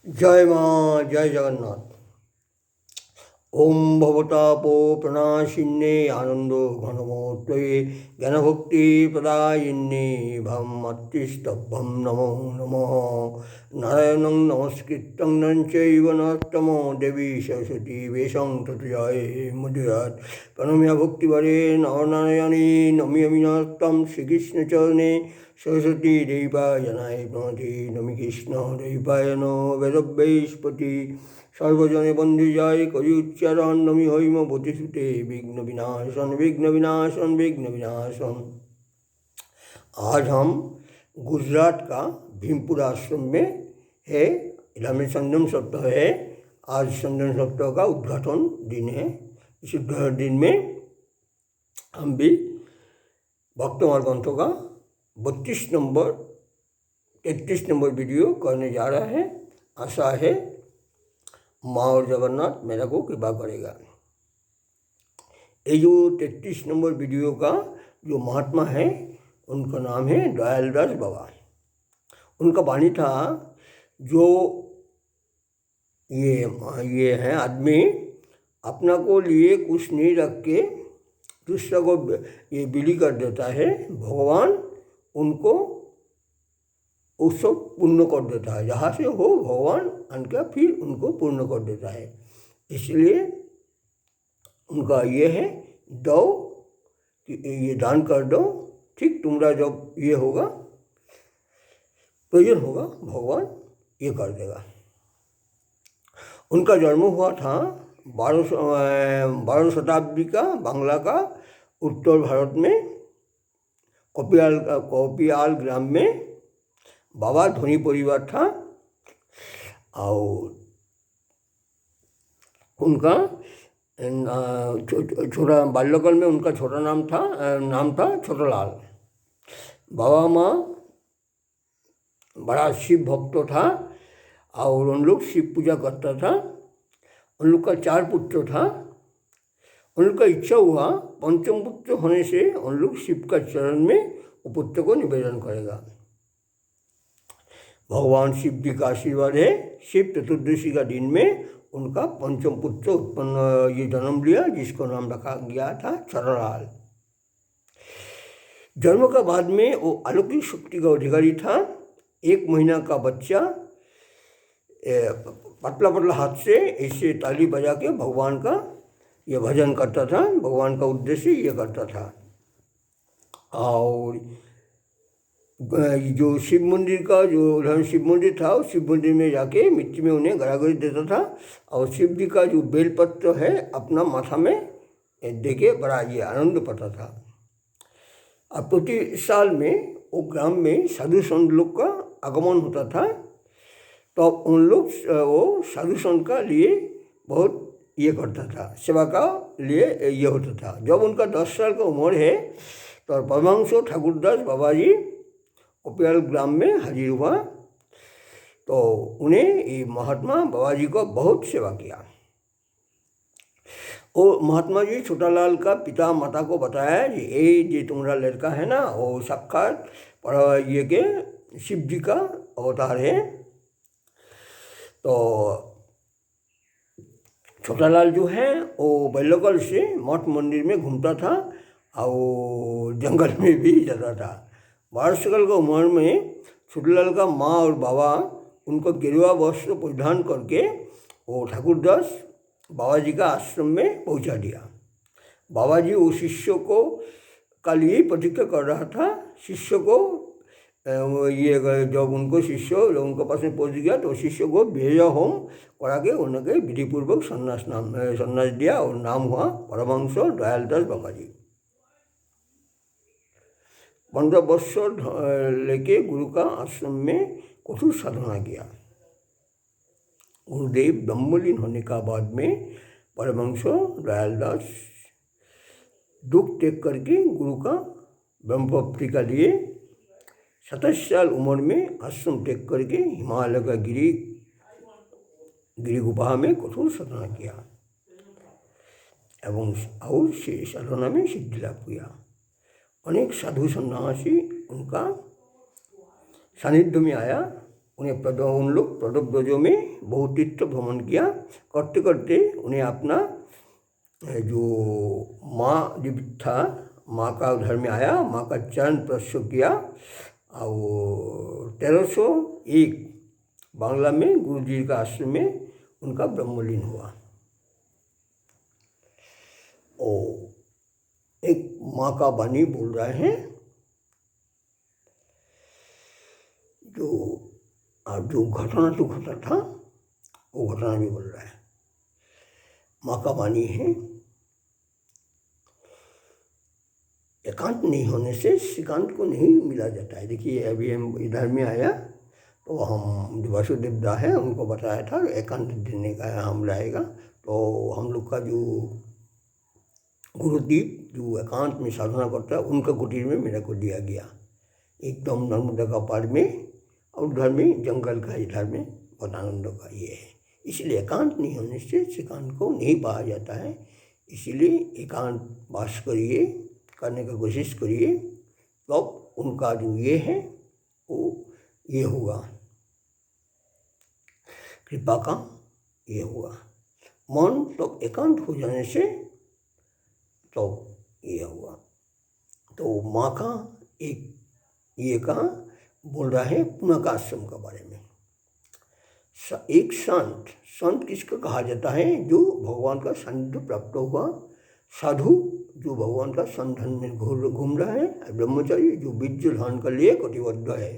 जय माँ जय जगन्नाथ। ओम भवतापो प्रणाशिन्ये आनंदो घनमोत्तये ज्ञानभक्ति प्रदायिन्ये भमत्तिस्तभ्यं नमो नमः। नारायणं नमस्कृतं नरं चैव नरोत्तमं देवी सरस्वती वेशं तत्जय मुदीरयेत्। प्रणम्य भक्तिवरे नरनारायणे नम्यामि नरोत्तमं श्रीकृष्णचरणे सरस्वती देवाय जनाय प्रणति नमि कृष्ण देवाय नो वेदव्यस्पति सर्वजने बंधु जाय करि उच्चारण नमि हरिम बोधिसुते विघ्न विनाशन विघ्न विनाशन विघ्न विनाशन। आज हम गुजरात का भीमपुर आश्रम में है, इलामे संगम सप्ताह है। आज संगम सप्ताह का उद्घाटन दिन है। इस उद्घाटन दिन में हम भी भक्तमाल ग्रंथों का 32 नंबर 33 नंबर वीडियो करने जा रहा है। आशा है माँ और जगन्नाथ मेरा को कृपा करेगा। ये जो 33 नंबर वीडियो का जो महात्मा है उनका नाम है दयालदास बाबा। उनका वाणी था, जो ये है आदमी अपना को लिए कुछ नहीं रख के दूसरा को ये बिली कर देता है, भगवान उनको उसको पूर्ण कर देता है। जहाँ से हो भगवान उनका फिर उनको पूर्ण कर देता है। इसलिए उनका ये है, दो कि ये दान कर दो, ठीक तुम्हारा जब ये होगा प्रयोजन होगा भगवान ये कर देगा। उनका जन्म हुआ था 12 शताब्दी का बांग्ला का उत्तर भारत में कोपियाल ग्राम में। बाबा धनी परिवार था और उनका छोटा बाल्यकाल में उनका छोटा नाम था छोटालाल। बाबा माँ बड़ा शिव भक्त था और उन लोग शिव पूजा करता था। उन लोग का 4 पुत्र था। उन लोग का इच्छा हुआ पंचम पुत्र होने से उन लोग शिव का चरण में वो पुत्र को निवेदन करेगा। भगवान शिव जी का आशीर्वाद है। शिव चतुर्दशी का दिन में उनका पंचम पुत्र उत्पन्न ये जन्म लिया, जिसको नाम रखा गया था छोटालाल। जन्म का बाद में वो अलौकिक शक्ति का अधिकारी था। 1 महीना का बच्चा पतला पतला हाथ से ऐसे ताली बजा के भगवान का ये भजन करता था। भगवान का उद्देश्य ये करता था। और जो शिव मंदिर का जो शिव मंदिर था उस शिव मंदिर में जाके मिट्टी में उन्हें गरागरी देता था। और शिव जी का जो बेलपत्र है अपना माथा में दे के बड़ा ये आनंद पाता था। और प्रति साल में वो ग्राम में साधु संत लोग का आगमन होता था। तो उन लोग वो साधु संत का लिए बहुत ये करता था, सेवा का लिए ये होता था। जब उनका 10 साल का उम्र है तो परमहंस ठाकुरदास बाबा जी कोपियाल ग्राम में हाजिर हुआ। तो उन्हें ये महात्मा बाबा जी को बहुत सेवा किया। और महात्मा जी छोटालाल का पिता माता को बताया कि ये तुम्हारा लड़का है ना, वो साक्षात ये के शिव जी का अवतार है। तो छोटालाल जो है वो बाल्यकाल से मठ मंदिर में घूमता था और जंगल में भी जाता था। 12 साल की उम्र में छोटालाल का माँ और बाबा उनको गेरुआ वस्त्र परिधान करके वो ठाकुरदास बाबा जी का आश्रम में पहुंचा दिया। बाबा जी वो शिष्य को का लिए प्रतीक्षा कर रहा था। शिष्य को ये जब उनको शिष्य जब उनके पास में पहुँच गया तो शिष्य को भेजा होम करा के उनके विधिपूर्वक संन्यास दिया और नाम हुआ परमहंस दयालदास बाबा जी। 15 वर्ष लेके गुरु का आश्रम में कठोर साधना किया। गुरुदेव ब्रह्मलीन होने का बाद में परमहंस दयालदास दुख त्याग करके गुरु का ब्रह्म प्राप्ति का लिए 27 साल उम्र में आश्रम त्याग करके हिमालय का गिरी गुफा में कठोर साधना किया एवं और से साधना में सिद्धि लाभ किया। अनेक साधु सन्यासी उनका सानिध्य में आया, उन्हें उन लोग प्रदोब्रजों में बहुत तीर्थ भ्रमण किया। करते करते उन्हें अपना जो माँ जो था, माँ का घर में आया, माँ का चरण स्पर्श किया और 1301 बांग्ला में गुरु जी का आश्रम में उनका ब्रह्मलीन हुआ। और एक माँ का वाणी बोल रहे हैं, जो घटना तो घटा था वो घटना भी बोल रहा है। माँ का वाणी है, एकांत नहीं होने से श्रीकांत को नहीं मिला जाता है। देखिए अभी हम इधर में आया तो हम जो वासुदेव दा है उनको बताया था एकांत देने का हम रहेगा। तो हम लोग का जो गुरुदीप जो एकांत में साधना करता है उनका कुटीर में मेरे को दिया गया, एकदम नर्मदा का पार में, और उधर में जंगल का इधर में वनानंद का ये है। इसलिए एकांत नहीं होने से श्रीकांत को नहीं पाया जाता है। इसीलिए एकांत वास करिए, करने का कोशिश करिए, तो उनका जो ये है वो ये होगा, कृपा का ये होगा। मन तो एकांत हो जाने से तो ये हुआ। तो माँ का एक ये का बोल रहा है पुनः का आश्रम के बारे में। एक संत किसको कहा जाता है? जो भगवान का सानिध्य प्राप्त हुआ, साधु जो भगवान का संधान में घूम रहा है, ब्रह्मचारी जो बीज धारण के लिए कटिबद्ध है।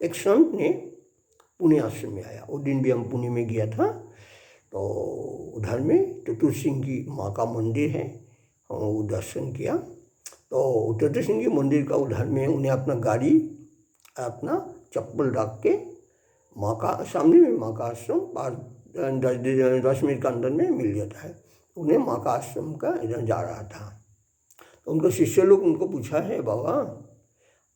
एक संत ने पुणे आश्रम में आया, उस दिन भी हम पुणे में गया था। तो उधर में चतुर सिंह की माँ का मंदिर है, वो दर्शन किया। तो चतुर सिंह की मंदिर का उधर में उन्हें अपना गाड़ी, अपना चप्पल रख के माँ का सामने में माँ का आश्रम 10 मिनट के अंदर में मिल जाता है। उन्हें माँ का आश्रम का इधर जा रहा था। तो उनके शिष्य लोग उनको पूछा है, बाबा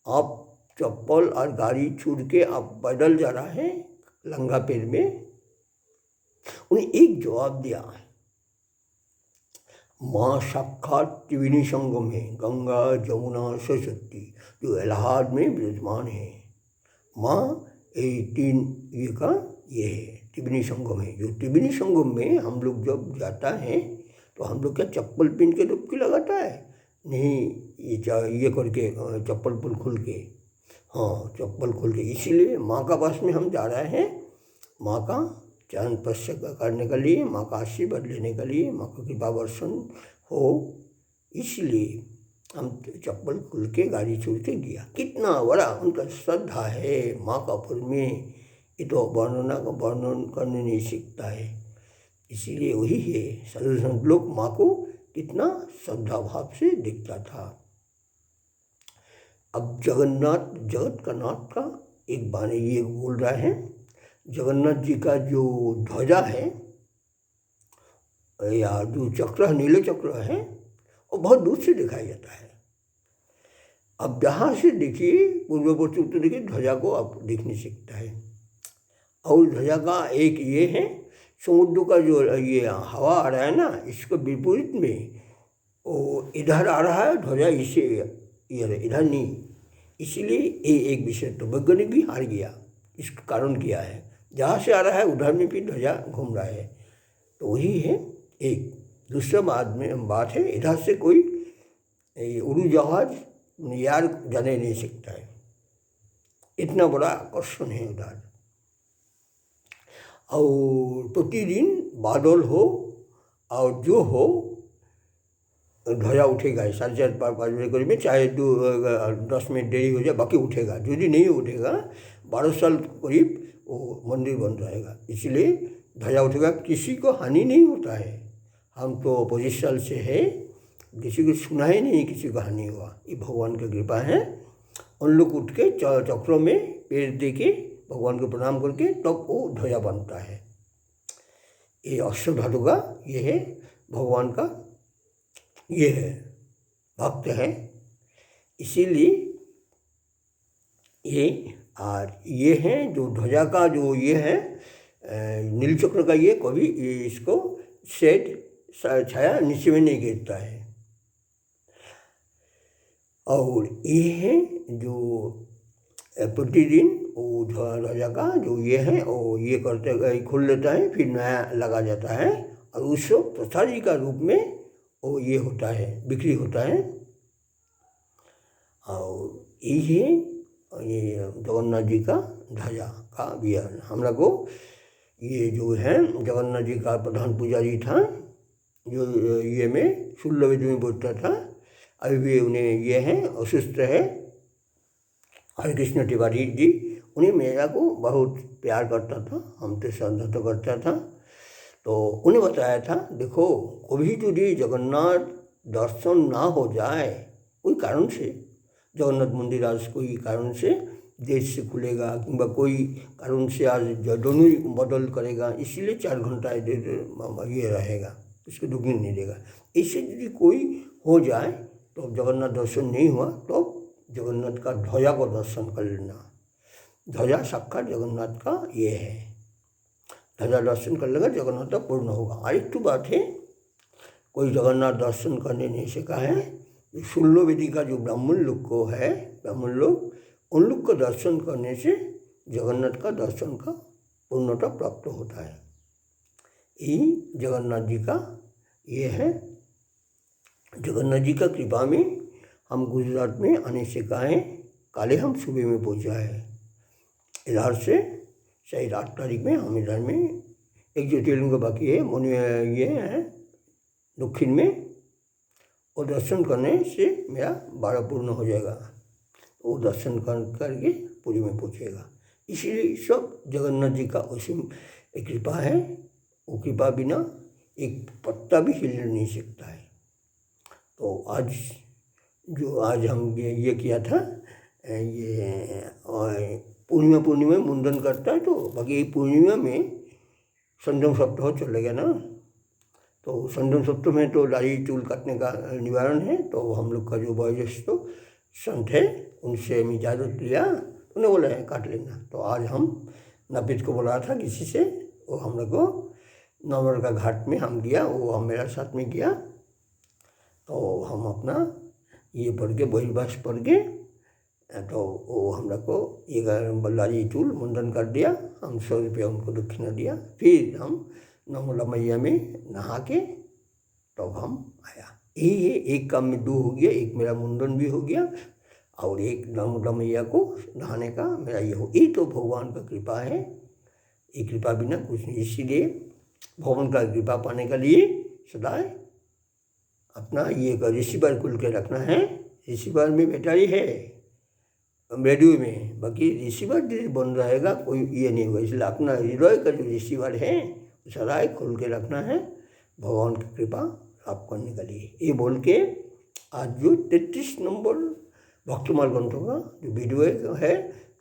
आप चप्पल और गाड़ी छोड़ के आप पैदल जा रहा है लंगा पैर में? उन्हें एक जवाब दिया, माँ साक्षात त्रिवेणी संगम है, गंगा जमुना सरस्वती जो इलाहाबाद में विराजमान है। माँ ये 3 ये का ये है त्रिवेणी संगम है। जो त्रिवेणी संगम में हम लोग जब जाता है तो हम लोग क्या चप्पल पहन के डुबकी लगाता है? नहीं, ये करके चप्पल खुल के, हाँ चप्पल खुल के। इसीलिए माँ का पास में हम जा रहे हैं, माँ का चरण स्पर्श करने के लिए, माँ का आशीर्वाद लेने के लिए, माँ का कृपा वर्षण हो, इसलिए हम चप्पल खुल के गाड़ी छोड़ के गया। कितना बड़ा उनका श्रद्धा है माँ का ऊपर में, ये तो वर्णन करने नहीं सीखता है। इसीलिए वही है, साधु संत लोग माँ को कितना श्रद्धा भाव से देखता था। अब जगन्नाथ, जगत का नाथ का एक बाने ये बोल रहा है, जगन्नाथ जी का जो ध्वजा है या जो चक्र है, नीले चक्र है, वो बहुत दूर से दिखाई जाता है। अब जहाँ से देखिए पूर्व पश्चिम उत्तर देखिए, ध्वजा को आप देख नहीं सकता है। और ध्वजा का एक ये है, समुद्र का जो ये हवा आ रहा है ना, इसको विपरीत में वो इधर आ रहा है ध्वजा, इसे इधर नहीं। इसीलिए ये एक विषय तो वैज्ञानिक भी हार गया। इसका कारण क्या है? जहाँ से आ रहा है उधर में भी ध्वजा घूम रहा है। तो वही है एक। दूसरा बात है, इधर से कोई उड़ू जहाज यार जाने नहीं सकता है, इतना बड़ा आकर्षण है उधर। और प्रतिदिन बादल हो और जो हो, ध्वजा उठेगा 4:30-5 बजे करीब में, चाहे 10 मिनट देरी हो जाए, बाकी उठेगा। यदि नहीं उठेगा 12 साल करीब वो मंदिर बन जाएगा। इसलिए ध्वजा उठेगा, किसी को हानि नहीं होता है। हम तो 25 साल से है, किसी को सुना ही नहीं किसी को हानि हुआ। ये भगवान की कृपा है। उन लोग उठ के चक्रों में पैर दे के भगवान को प्रणाम करके तब तो वो ध्वजा बनता है। ये अश्व धातु का ये है, भगवान का ये है, भक्त है। इसीलिए ये और ये है जो ध्वजा का जो ये है नील चक्र का, ये कभी इसको शेड छाया नीचे में नहीं गिरता है। और ये है जो प्रतिदिन वो ध्वजा का जो ये है वो ये करते खोल लेता है, फिर नया लगा जाता है और उस प्रसाद जी का रूप में वो ये होता है, बिक्री होता है। और यही है ये जगन्नाथ जी का ध्वजा का विवरण। हम लोग को ये जो है जगन्नाथ जी का प्रधान पुजारी था, जो ये में 16 वेद में बोलता था, अभी भी उन्हें ये है असुस्थ है, हरे कृष्ण तिवारी जी। उन्हें मेरा को बहुत प्यार करता था, हमसे श्रद्धा तो करता था। तो उन्हें बताया था, देखो कभी यदि जगन्नाथ दर्शन ना हो जाए कोई कारण से, जगन्नाथ मंदिर आज कोई कारण से देश से खुलेगा किंवा कोई कारण से आज दोनों बदल करेगा, इसीलिए 4 घंटा ये रहेगा, उसको दुखी नहीं देगा। इससे यदि कोई हो जाए तो जगन्नाथ दर्शन नहीं हुआ तो जगन्नाथ का ध्वजा को दर्शन कर लेना। ध्वजा साक्षात जगन्नाथ का ये है, ध्वजा दर्शन कर लेगा जगन्नाथ पूर्ण होगा। और एक तो बात है, कोई जगन्नाथ दर्शन करने नहीं सका है, 16 वेदी का जो ब्राह्मण लोग को है, ब्राह्मण लोग, उन लोग को दर्शन करने से जगन्नाथ का दर्शन का पूर्णता प्राप्त होता है। यही जगन्नाथ जी का ये है। जगन्नाथ जी का कृपा में हम गुजरात में आने से कहें, काले हम सुबह में पहुँचा है। इधर से शायद 8 तारीख में हम इधर में एक ज्योतिर्लिंग बाकी है, ये है दक्षिण में, और दर्शन करने से मेरा 12 पूर्ण हो जाएगा। वो दर्शन करके पुरी में पहुँचेगा। इसीलिए सब जगन्नाथ जी का असीम कृपा है। वो कृपा बिना एक पत्ता भी हिल नहीं सकता है। तो आज हम ये किया था, ये पूर्णिमा मुंडन करता है, तो बाकी पूर्णिमा में संडम सप्ताह चलेगा ना, तो संडम सप्ताह में तो दाढ़ी चूल काटने का निवारण है। तो हम लोग का जो वयोज्येष्ठ संत है उनसे हम इजाज़त लिया, उन्हें बोला है काट लेना। तो आज हम नापित को बोला था किसी से, वो हम लोग को नवर का घाट में हम गया, वो हम मेरा साथ में गया। तो हम अपना ये पढ़ के बहिर्वास पढ़ के, तो वो हम लोग को ये बल्लारी चूल मुंडन कर दिया। हम 100 रुपया उनको दक्षिणा दिया। फिर हम नर्मदा मैया में नहा के तब हम आया। यही है, एक काम में 2 हो गया, एक मेरा मुंडन भी हो गया और एक नर्मदा मैया को नहाने का मेरा ये हो। ये तो भगवान का कृपा है, ये कृपा बिना कुछ नहीं। इसीलिए भगवान का कृपा पाने के लिए सदा अपना ये ऋषिवार खुल के रखना है। ऋषिवार में बैटारी है रेडियो में, बाकी ऋषिवार बन रहेगा, कोई ये नहीं होगा। इसलिए अपना हृदय का जो ऋषिवार है सदा खोल के रखना है भगवान की कृपा प्राप्त करने के लिए। ये बोल के आज जो 33 नंबर भक्तमाल ग्रंथों का जो वीडियो है,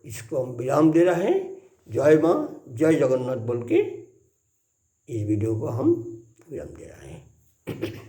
इसको हम विराम दे रहे हैं। जय माँ, जय जगन्नाथ बोल के इस वीडियो को हम विराम दे रहे हैं।